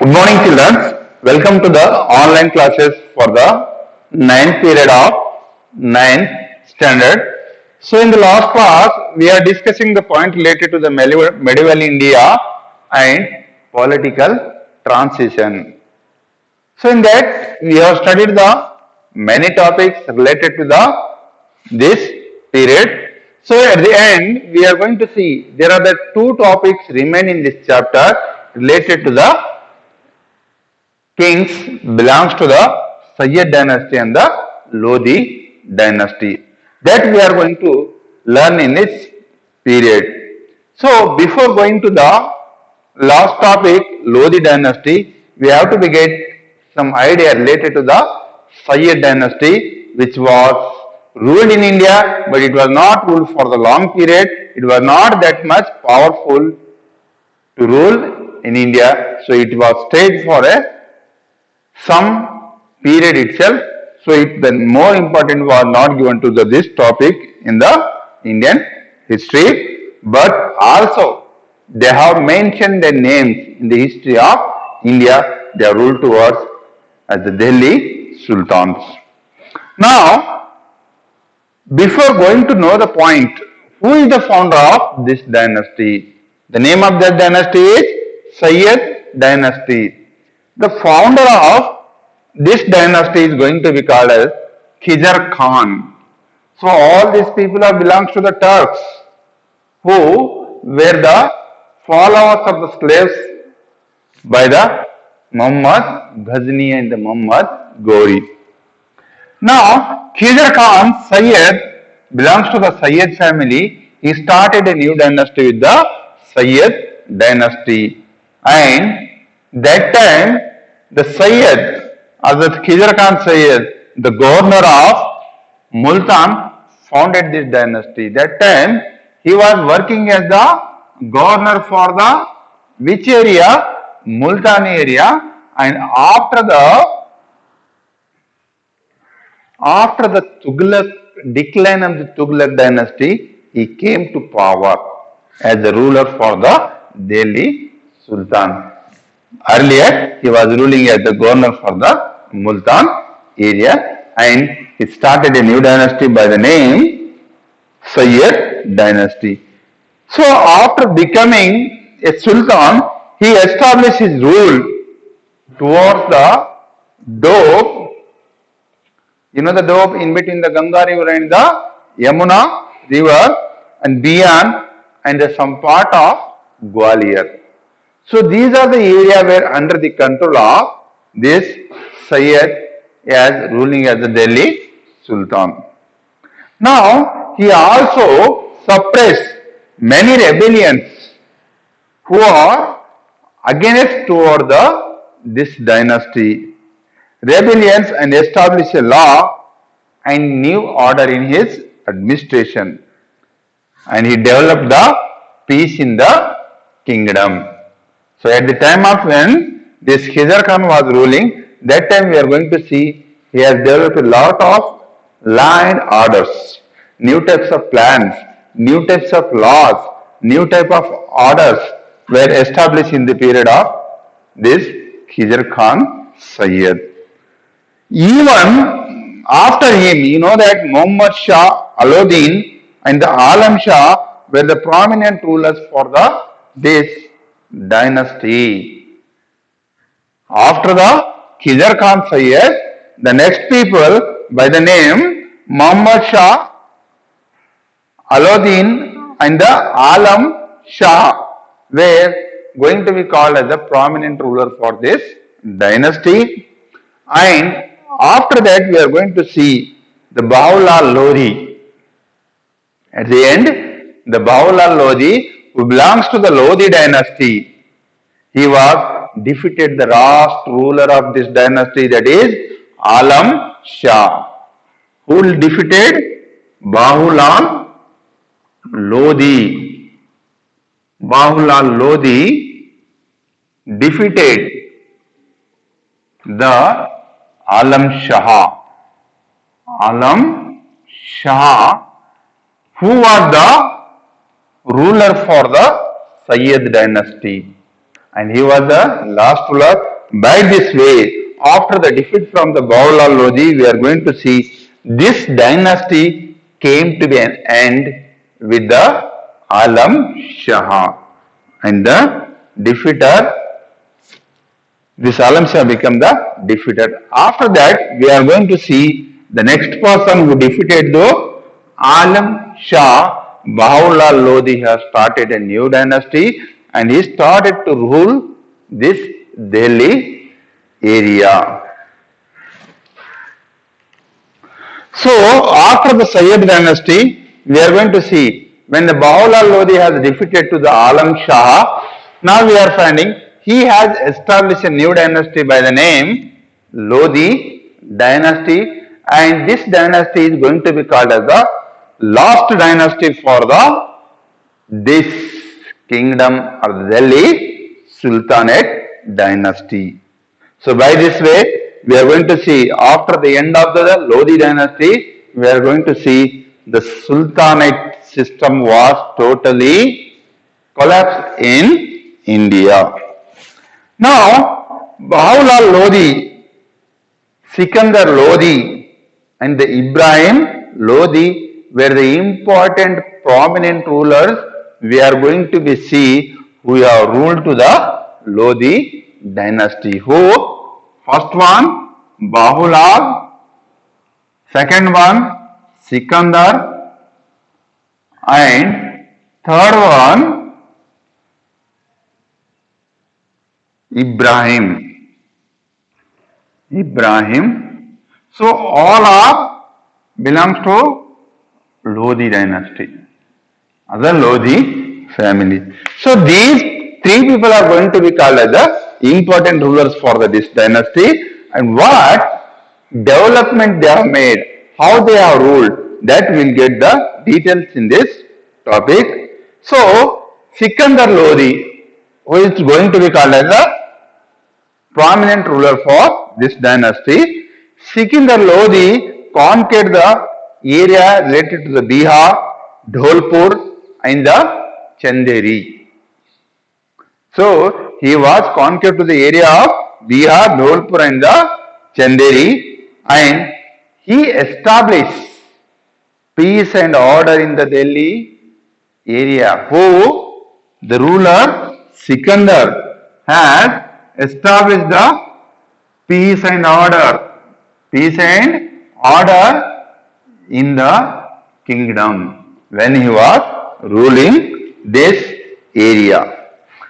Good morning, children. Welcome to the online classes for the ninth period of ninth standard. So, in the last class, we are discussing the point related to the medieval India and political transition. So, in that, we have studied the many topics related to the this period. So, at the end, we are going to see there are the two topics remain in this chapter related to the kings belongs to the Sayyid dynasty and the Lodi dynasty. That we are going to learn in this period. So before going to the last topic, Lodi dynasty, we have to get some idea related to the Sayyid dynasty, which was ruled in India, but it was not ruled for the long period. It was not that much powerful to rule in India. So it was stayed for a some period itself. So the more important was not given to this topic in the Indian history, but also they have mentioned their names in the history of India. They are ruled towards as the Delhi Sultans. Now, before going to know the point, who is the founder of this dynasty? The name of that dynasty is Sayyid dynasty. The founder of this dynasty is going to be called as Khizar Khan. So all these people are belongs to the Turks who were the followers of the slaves by the Muhammad Ghazni and the Muhammad Ghori. Now Khizar Khan Sayyid belongs to the Sayyid family. He started a new dynasty with the Sayyid dynasty, and that time the Sayyid, Hazrat Khizar Khan Sayyid, the governor of Multan, founded this dynasty. That time he was working as the governor for the which area? Multan area, and after the Tughlaq decline of the Tughlaq dynasty, he came to power as the ruler for the Delhi Sultan. Earlier, he was ruling as the governor for the Multan area, and he started a new dynasty by the name Sayyid dynasty. So, after becoming a sultan, he established his rule towards the Doab. You know the Doab in between the Ganga river and the Yamuna river, and beyond, and some part of Gwalior. So these are the area where under the control of this Sayyid as ruling as the Delhi Sultan. Now he also suppressed many rebellions who are against toward this dynasty. Rebellions and established a law and new order in his administration, and he developed the peace in the kingdom. So at the time of when this Khizar Khan was ruling, that time we are going to see he has developed a lot of law and orders, new types of plans, new types of laws, new type of orders were established in the period of this Khizar Khan Sayyid. Even after him, you know that Muhammad Shah Alauddin and the Alam Shah were the prominent rulers for this dynasty. After the Khizar Khan Sayyid, the next people by the name Muhammad Shah Alauddin and the Alam Shah were going to be called as the prominent ruler for this dynasty. And after that, we are going to see the Bahulal Lodi. At the end, the Bahulal Lodi, who belongs to the Lodi dynasty, he was defeated the last ruler of this dynasty, that is Alam Shah. Who defeated? Bahulal Lodi. Bahulal Lodi defeated the Alam Shah. Alam Shah, who was the ruler for the Sayyid dynasty. and he was the last ruler. By this way, after the defeat from the Bahawalal Lodi, we are going to see this dynasty came to be an end with the Alam Shah, and the defeater, this Alam Shah became the defeater. After that, we are going to see the next person who defeated the Alam Shah, Bahawalal Lodi has started a new dynasty and he started to rule this Delhi area. So, after the Sayyid dynasty, we are going to see when the Bahawalal Lodi has defeated to the Alam Shah, now we are finding he has established a new dynasty by the name Lodi dynasty, and this dynasty is going to be called as the last dynasty for this kingdom or the Delhi Sultanate dynasty. So by this way, we are going to see after the end of the Lodi dynasty, we are going to see the Sultanate system was totally collapsed in India. Now, Bahawalal Lodi, Sikandar Lodi and the Ibrahim Lodi were the important prominent rulers we are going to be see who have ruled to the Lodi dynasty. Who? First one, Bahulal. Second one, Sikandar. And third one, Ibrahim. So all are belongs to Lodi dynasty, other Lodi family. So these three people are going to be called as the important rulers for this dynasty, and what development they have made, how they have ruled, that we'll get the details in this topic. So Sikandar Lodi, who is going to be called as the prominent ruler for this dynasty. Sikandar Lodi conquered the area related to the Bihar, Dholpur and the Chanderi. So he was conquered to the area of Bihar, Dholpur and the Chanderi, and he established peace and order in the Delhi area. Who? The ruler Sikandar has established the peace and order in the kingdom when he was ruling this area.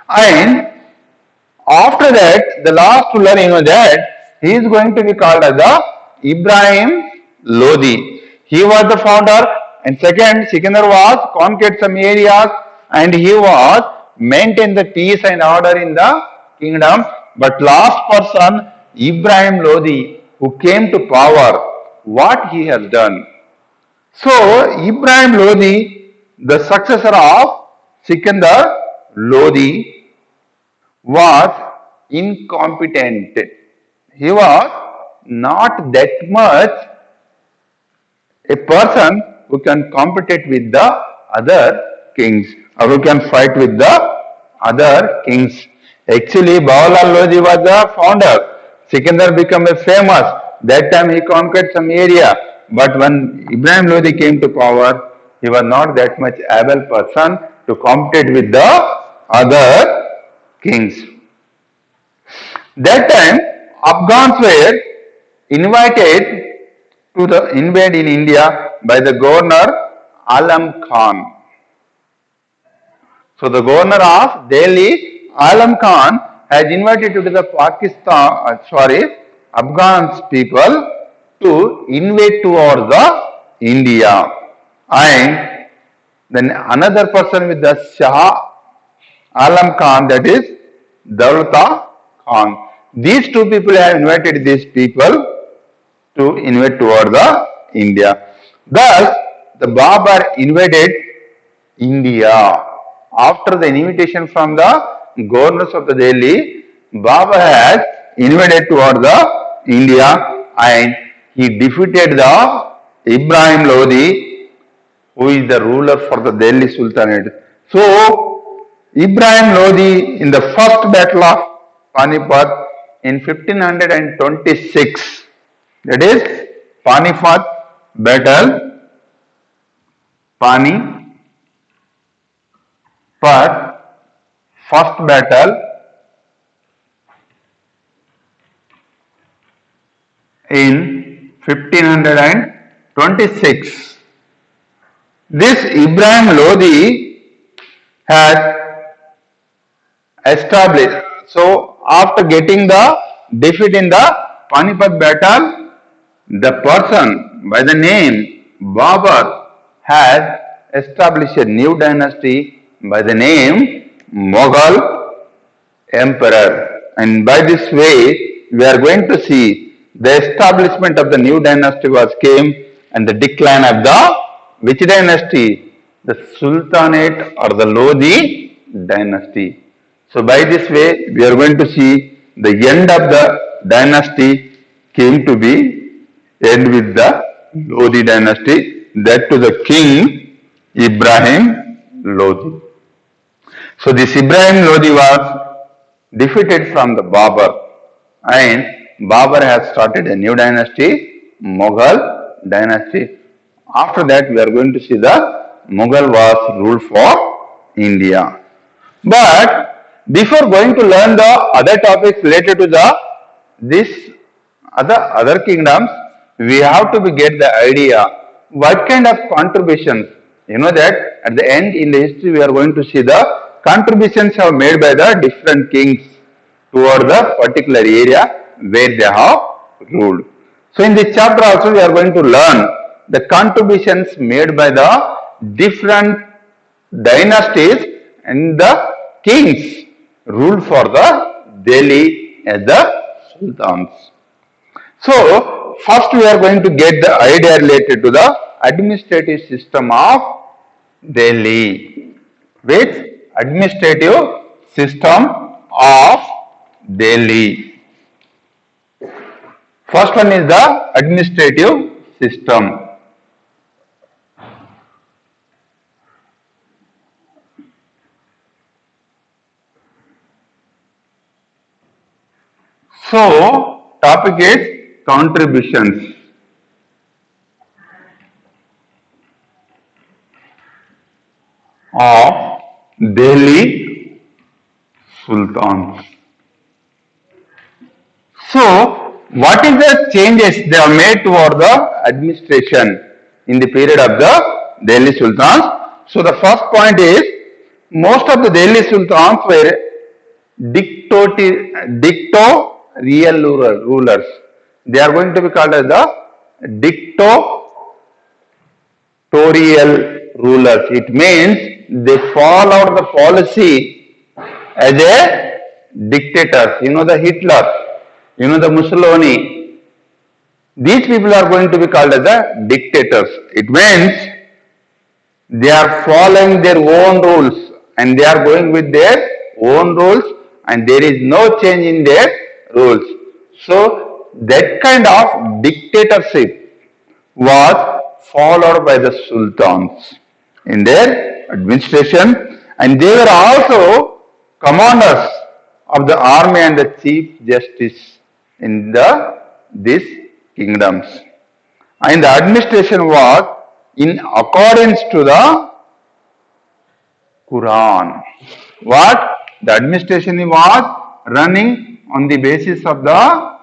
And after that, the last ruler, that he is going to be called as the Ibrahim Lodi. He was the founder, and second, Sikandar was conquered some areas and he was maintained the peace and order in the kingdom. But last person, Ibrahim Lodi, who came to power, what he has done. So Ibrahim Lodi, the successor of Sikandar Lodi, was incompetent. He was not that much a person who can compete with the other kings or who can fight with the other kings. Actually, Bahawalal Lodi was the founder. Sikandar became a famous. That time he conquered some area. But when Ibrahim Lodi came to power, he was not that much able person to compete with the other kings. That time, Afghans were invited to the invade in India by the governor Alam Khan. So the governor of Delhi, Alam Khan, has invited to the Afghans people to invade towards the India. And then another person with the Shah Alam Khan, that is Daulata Khan. These two people have invited these people to invade toward the India. Thus, the Babar invaded India. After the invitation from the governors of the Delhi, Babar has invaded toward the India and he defeated the Ibrahim Lodi, who is the ruler for the Delhi Sultanate. So, Ibrahim Lodi in the first battle of Panipat in 1526. That is Panipat battle, Panipat first battle in 1526. This Ibrahim Lodi had established. So after getting the defeat in the Panipat battle, the person by the name Babur has established a new dynasty by the name Mughal Emperor. And by this way, we are going to see the establishment of the new dynasty was came and the decline of the which dynasty? The Sultanate or the Lodi dynasty. So by this way, we are going to see the end of the dynasty came to be end with the Lodi dynasty, that to the king Ibrahim Lodi. So this Ibrahim Lodi was defeated from the Babur, and Babur has started a new dynasty, Mughal dynasty. After that, we are going to see the Mughal was ruled for India. But before going to learn the other topics related to the this other kingdoms, we have to get the idea what kind of contributions. You know that at the end in the history we are going to see the contributions have made by the different kings toward the particular area where they have ruled. So in this chapter also we are going to learn the contributions made by the different dynasties and the kings ruled for the Delhi as the sultans. So first we are going to get the idea related to the administrative system of Delhi. Which administrative system of Delhi? First one is the administrative system. So topic is contributions. Of Delhi Sultans. So, what is the changes they have made toward the administration in the period of the Delhi Sultans? So, the first point is most of the Delhi Sultans were dictatorial rulers. They are going to be called as the dictatorial rulers. It means they followed the policy as a dictator. You know the Hitler, you know the Mussolini. These people are going to be called as the dictators. It means they are following their own rules and they are going with their own rules and there is no change in their rules. So that kind of dictatorship was followed by the sultans in their administration, and they were also commanders of the army and the chief justice in these kingdoms. And the administration was in accordance to the Quran. What? The administration was running on the basis of the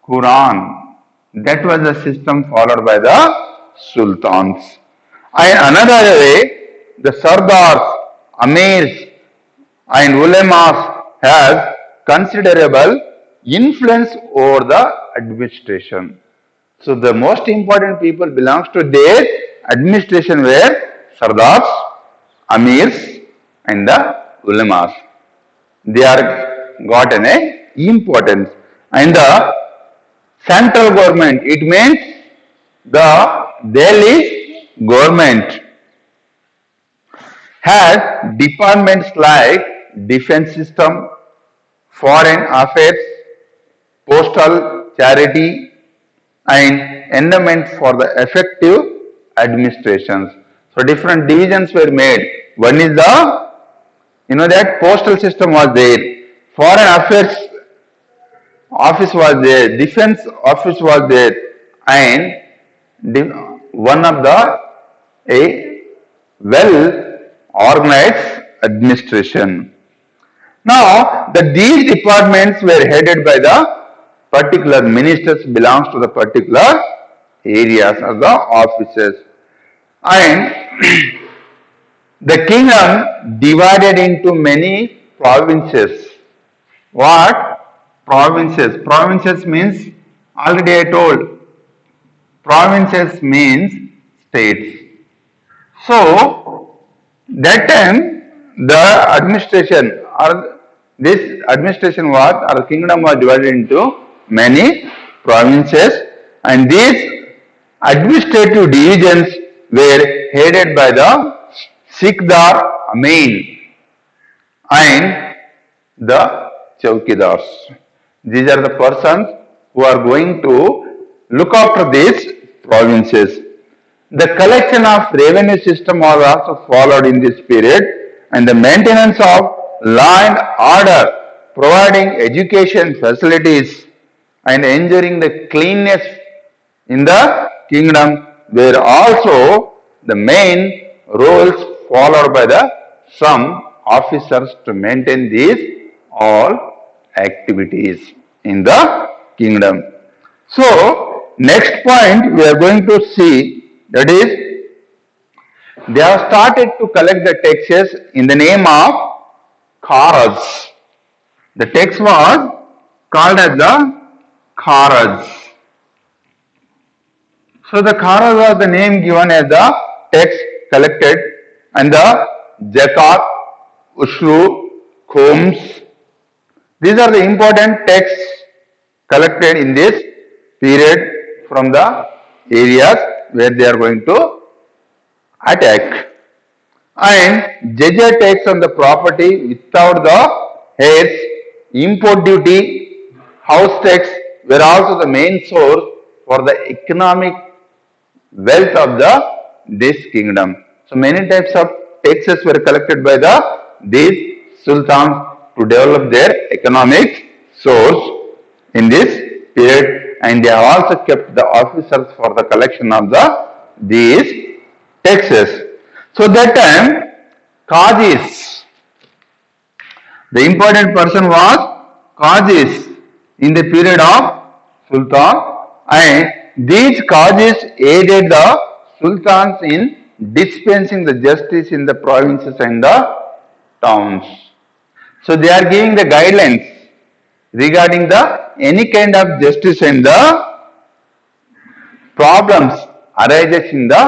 Quran. That was the system followed by the sultans. And another way, the Sardars, Amirs and Ulemas has considerable influence over the administration. So the most important people belongs to their administration were Sardars, Amirs and the Ulemas. They are got an importance. And the central government, it means the Delhi government has departments like defense system, foreign affairs, postal, charity and endowment for the effective administrations. So different divisions were made. One is the You know that postal system was there, foreign affairs office was there, defense office was there, and one of the a well organized administration. Now, these departments were headed by the particular ministers belongs to the particular areas of the offices, and the kingdom divided into many provinces. What? Provinces. Provinces means, already I told, provinces means states. So, that time the administration or this administration was or kingdom was divided into many provinces, and these administrative divisions were headed by the Sikdar Amin and the Chaukidars. These are the persons who are going to look after these provinces. The collection of revenue system was also followed in this period, and the maintenance of law and order, providing education facilities and ensuring the cleanness in the kingdom were also the main roles followed by the some officers to maintain these all activities in the kingdom. So, next point we are going to see, that is, they have started to collect the taxes in the name of Kharaj. The tax was called as the Kharaj. So the Kharaj was the name given as the tax collected, and the Zakat, Ushru, Khums. These are the important tax collected in this period from the areas where they are going to attack. And jizya tax on the property without the heirs, import duty, house tax were also the main source for the economic wealth of this kingdom. So many types of taxes were collected by these sultans to develop their economic source in this period, and they have also kept the officers for the collection of these taxes. So that time, Qazis, the important person was Qazis in the period of Sultan, and these Qazis aided the sultans in dispensing the justice in the provinces and the towns. So they are giving the guidelines regarding the any kind of justice and the problems arises in the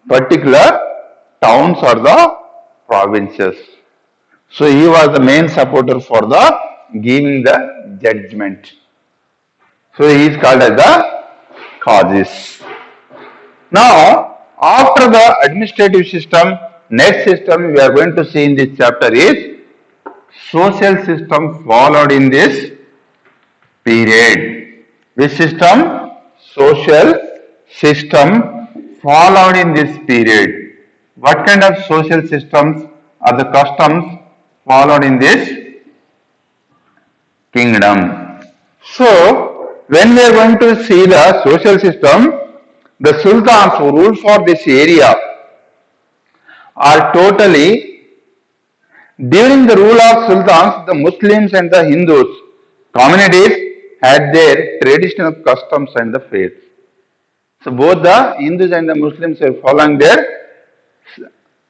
particular towns or the provinces. So he was the main supporter for the giving the judgment. So he is called as the Qazis. Now, after the administrative system, next system we are going to see in this chapter is social system followed in this period. Which system? Social system followed in this period. What kind of social systems are the customs followed in this kingdom? So, when we are going to see the social system, the sultans who ruled for this area are totally, during the rule of sultans, the Muslims and the Hindus communities had their traditional customs and the faiths. So both the Hindus and the Muslims are following their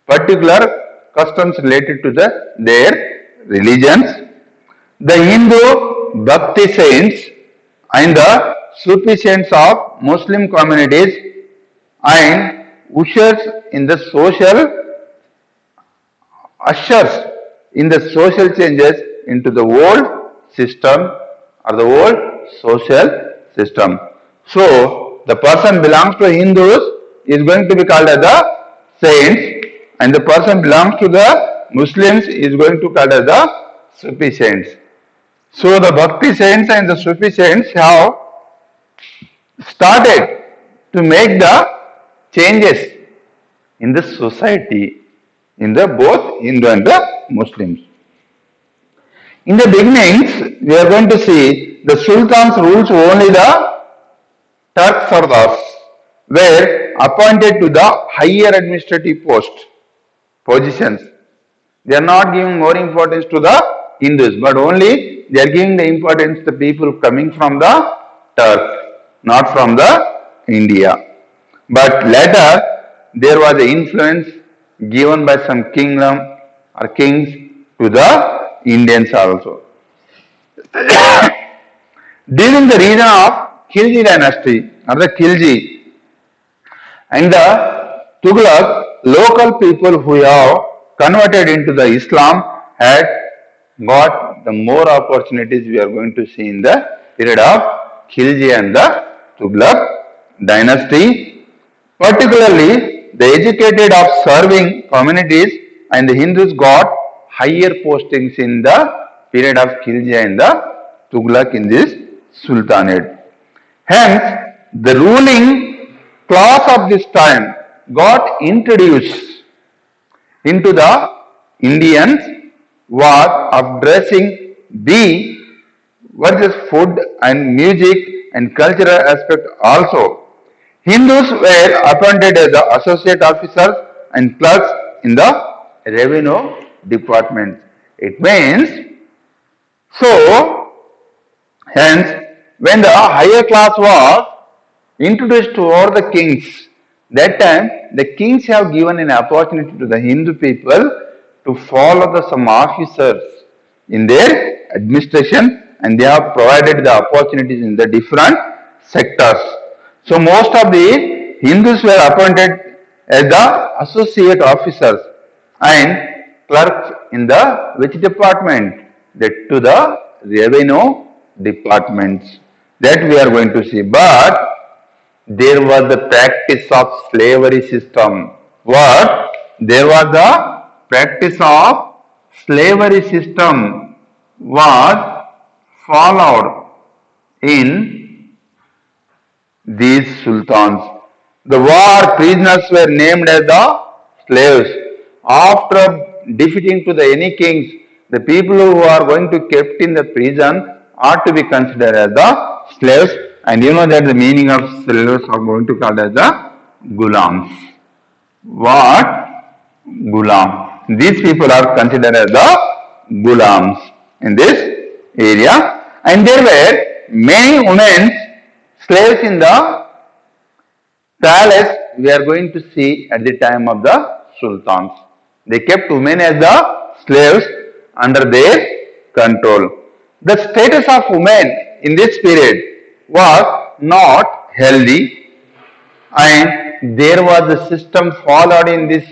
particular customs related to their religions. The Hindu Bhakti saints and the Sufi saints of Muslim communities and ushers in the social changes into the old system or the old social system. So the person belongs to Hindus is going to be called as the saints, and the person belongs to the Muslims is going to be called as the Sufi saints. So the Bhakti saints and the Sufi saints have started to make the changes in the society in the both Hindu and the Muslims. In the beginnings, we are going to see the Sultans rules only the Turk Sardars were appointed to the higher administrative positions. They are not giving more importance to the Hindus, but only they are giving the importance to the people coming from the Turk, not from the India. But later, there was an influence given by some kingdom or kings to the Indians also. During the region of Khilji dynasty or the Khilji and the Tughlaq, local people who have converted into the Islam had got the more opportunities we are going to see in the period of Khilji and the Tughlaq dynasty. Particularly, the educated of serving communities and the Hindus got higher postings in the period of Khilji and the Tughlaq in this Sultanate. Hence, the ruling class of this time got introduced into the Indians was of dressing, B versus food and music and cultural aspect also. Hindus were appointed as the associate officers and clerks in the revenue department. It means, so, hence, when the higher class was introduced to all the kings, that time the kings have given an opportunity to the Hindu people to follow some officers in their administration, and they have provided the opportunities in the different sectors. So most of the Hindus were appointed as the associate officers and clerks in the which department? That to the revenue departments. That we are going to see. But there was the practice of slavery system. What? There was the practice of slavery system was followed in these sultans. The war prisoners were named as the slaves. After defeating to the any kings, the people who are going to kept in the prison are to be considered as the slaves, and you know that the meaning of slaves are going to called as the gulams. What? Gulam. These people are considered as the gulams in this area, and there were many women slaves in the palace. We are going to see at the time of the sultans. They kept women as the slaves under their control. The status of women in this period was not healthy, and there was a system followed in this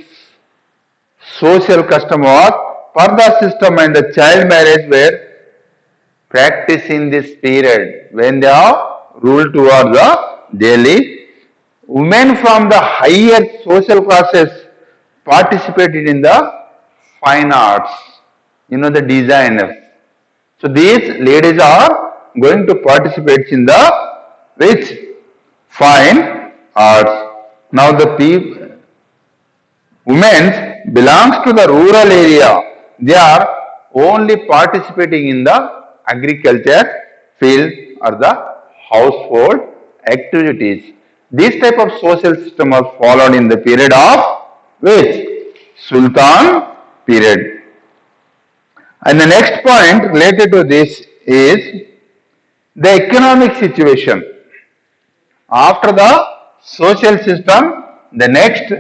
social custom was Parda system, and the child marriage were practiced in this period when they are ruled towards the Delhi. Women from the higher social classes participated in the fine arts, you know, the designers. So these ladies are going to participate in the which? Fine arts. Now the women belongs to the rural area. They are only participating in the agriculture field or the household activities. This type of social system was followed in the period of which? Sultan period. And the next point related to this is the economic situation. After the social system, the next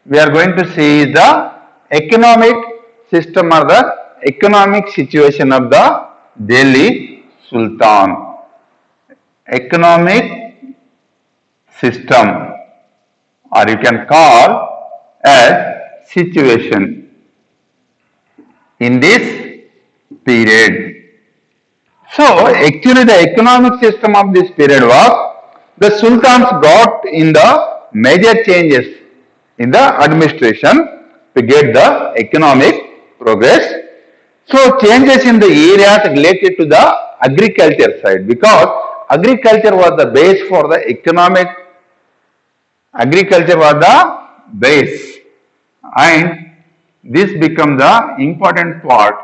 we are going to see the economic system or the economic situation of the Delhi Sultan. Economic system, or you can call as situation in this period. So actually the economic system of this period was the sultans got in the major changes in the administration to get the economic progress. So changes in the areas related to the agriculture side, because agriculture was the base for the economic. Agriculture was the base, and this becomes the important part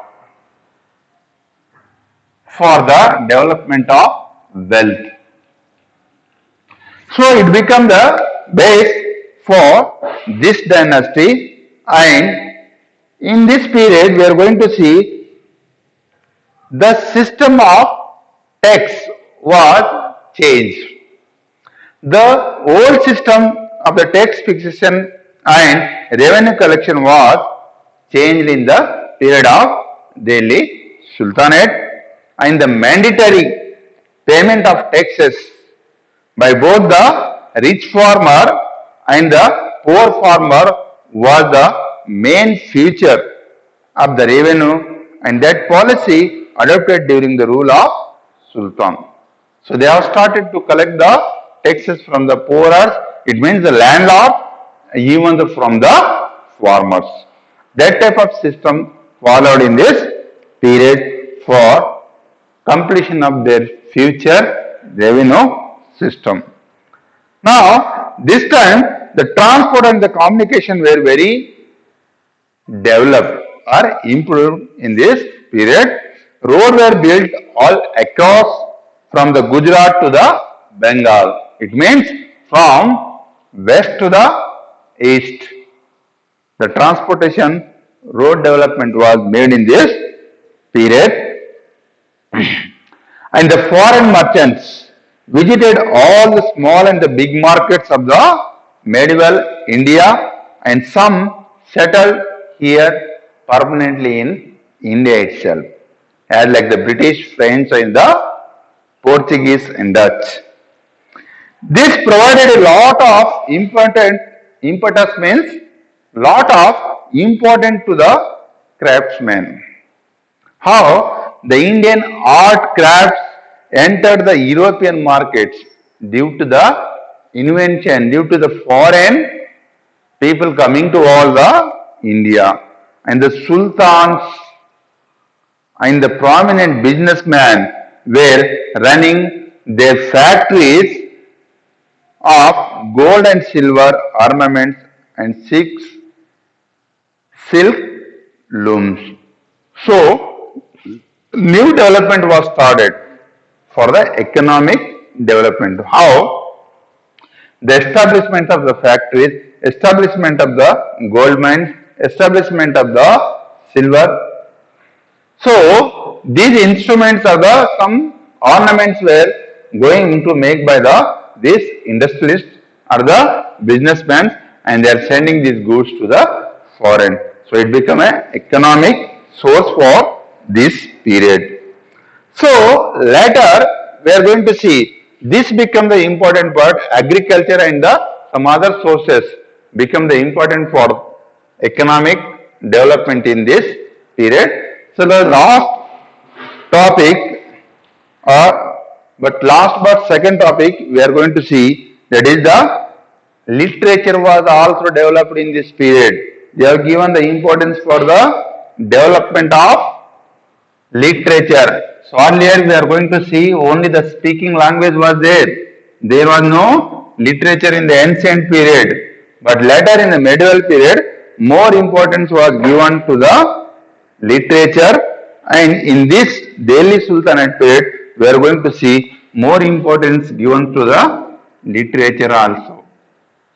for the development of wealth. So it becomes the base for this dynasty, and in this period we are going to see the system of tax was changed. The old system of the tax fixation and revenue collection was changed in the period of Delhi Sultanate, and the mandatory payment of taxes by both the rich farmer and the poor farmer was the main feature of the revenue, and that policy adopted during the rule of Sultan. So they have started to collect the taxes from the poorers, it means the landlord, even from the farmers. That type of system followed in this period for completion of their future revenue system. Now, this time the transport and the communication were very developed or improved in this period. Roads were built all across from the Gujarat to the Bengal. It means from west to the east. The transportation road development was made in this period, and the foreign merchants visited all the small and the big markets of the medieval India, and some settled here permanently in India itself, as like the British, French, and the Portuguese and Dutch. This provided a lot of important impetus, means lot of important to the craftsmen. How the Indian art crafts entered the European markets due to the invention, due to the foreign people coming to all the India, and the sultans and the prominent businessmen were running their factories of gold and silver ornaments and silk looms. So, new development was started for the economic development. How? The establishment of the factories, establishment of the gold mines, establishment of the silver. So, these instruments are the some ornaments were going to make by the these industrialists or the businessmen, and they are sending these goods to the foreign. So, it became an economic source for this period. So, later we are going to see this become the important part, agriculture and the some other sources become the important for economic development in this period. So, the last topic last but second topic we are going to see, that is the literature was also developed in this period. They have given the importance for the development of literature. So earlier we are going to see only the speaking language was there. There was no literature in the ancient period. But later in the medieval period, more importance was given to the literature, and in this Delhi Sultanate period, we are going to see more importance given to the literature also.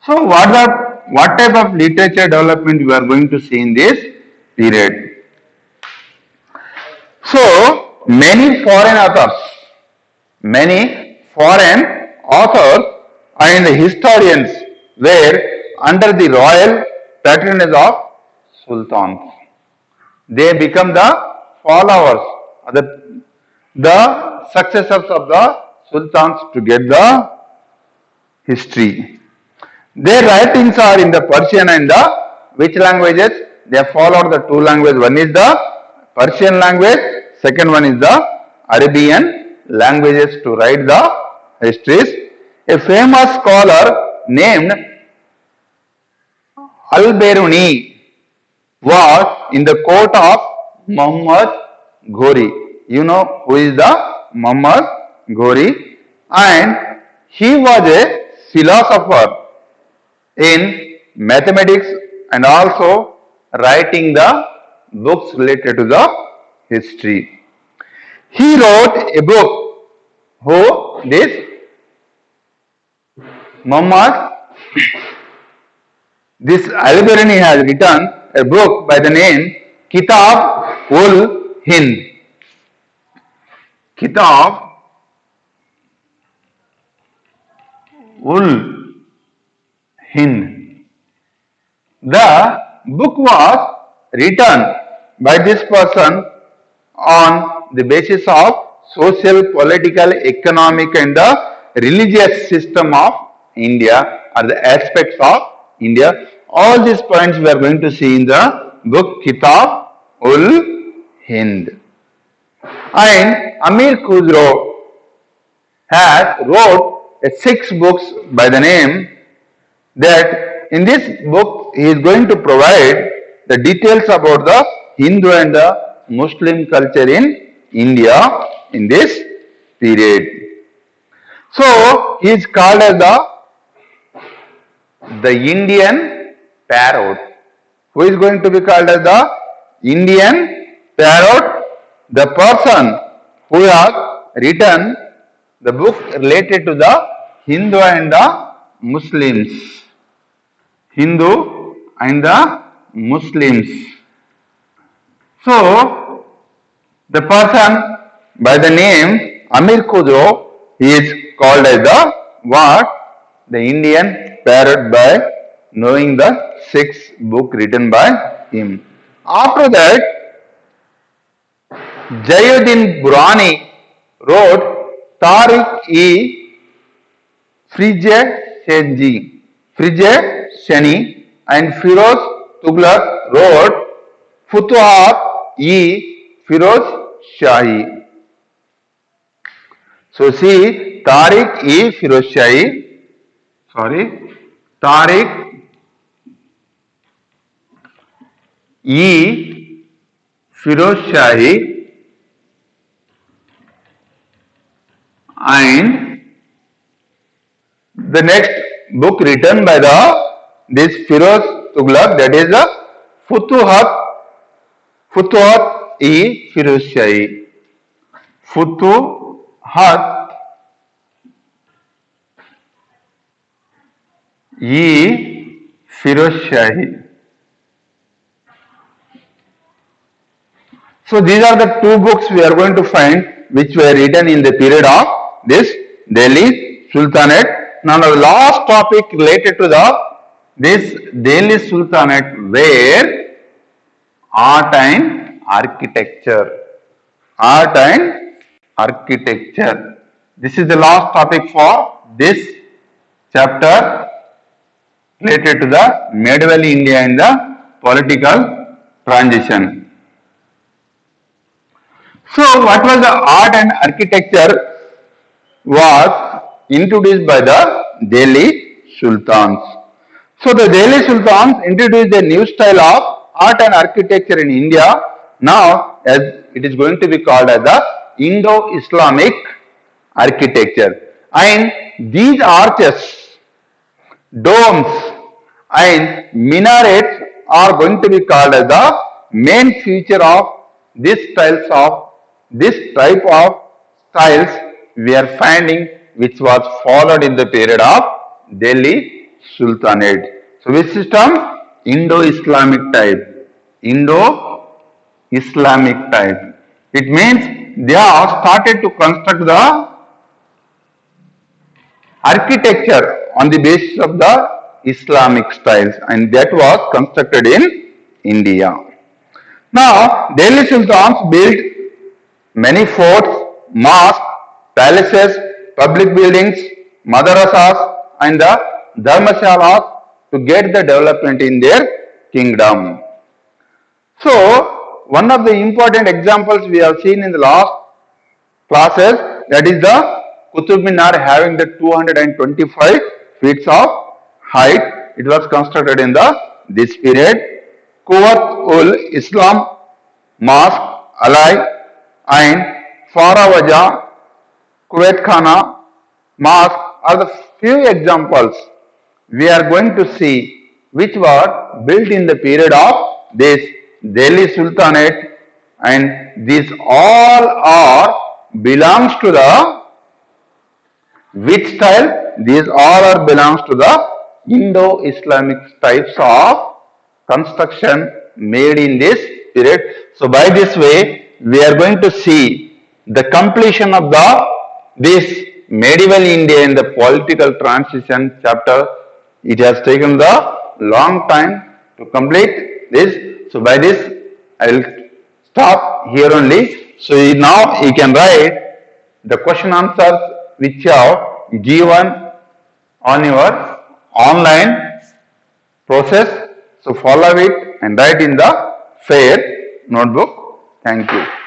So what type of literature development we are going to see in this period? So many foreign authors and historians were under the royal patronage of sultans. They become the followers, the successors of the sultans to get the history. Their writings are in the Persian and the which languages? They followed the two languages. One is the Persian language, second one is the Arabian languages to write the histories. A famous scholar named Al-Biruni was in the court of Muhammad Ghori. You know who is the Muhammad Ghori, and he was a philosopher in mathematics and also writing the books related to the history. He wrote a book. Who? This Muhammad. This Al-Biruni has written a book by the name Kitab ul Hind. Kitab ul Hind. The book was written by this person on the basis of social, political, economic and the religious system of India or the aspects of India. All these points we are going to see in the book Kitab ul Hind. And Amir Khusro has wrote 6 books by the name that in this book he is going to provide the details about the Hindu and the Muslim culture in India in this period. So he is called as the Indian parrot. Who is going to be called as the Indian parrot? The person who has written the book related to the Hindu and the Muslims. Hindu and the Muslims. So, the person by the name Amir Khusro is called as the what? The Indian parrot by knowing the 6 book written by him. After that, Jayuddin Burani wrote Tariq-e Frije Shani and Firoz Tughlaq wrote Futuhat-e Firoz Shahi. So see Tariq-e Firoz Shahi, Tariq-e Firoz Shahi and the next book written by this Firoz Tughlaq, that is the Futuhat-e Firoz Shahi. Futuhat-e Firoz Shahi. So these are the 2 books we are going to find which were written in the period of this Delhi Sultanate. Now the last topic related to this Delhi Sultanate were art and architecture. Art and architecture. This is the last topic for this chapter related to the medieval India and the political transition. So what was the art and architecture was introduced by the Delhi Sultans. So the Delhi Sultans introduced a new style of art and architecture in India. Now as it is going to be called as the Indo-Islamic architecture. And these arches, domes and minarets are going to be called as the main feature of this type of styles we are finding which was followed in the period of Delhi Sultanate. So which system? Indo-Islamic type. Indo-Islamic type. It means they have started to construct the architecture on the basis of the Islamic styles and that was constructed in India. Now Delhi Sultans built many forts, mosques, palaces, public buildings, madrasas and the dharmashalas to get the development in their kingdom. So, one of the important examples we have seen in the last classes, that is the Qutub Minar having the 225 feet of height. It was constructed in this period. Quwwat-ul-Islam Mosque, Alai and Farawaja, Kuwait Khana Mosque are the few examples we are going to see which were built in the period of this Delhi Sultanate, and these all are belongs to the which style? These all are belongs to the Indo-Islamic types of construction made in this period. So by this way, we are going to see the completion of this medieval India in the political transition chapter. It has taken the long time to complete this. So by this, I will stop here only. So now you can write the question answers which are given on your online process. So follow it and write in the fair notebook. Thank you.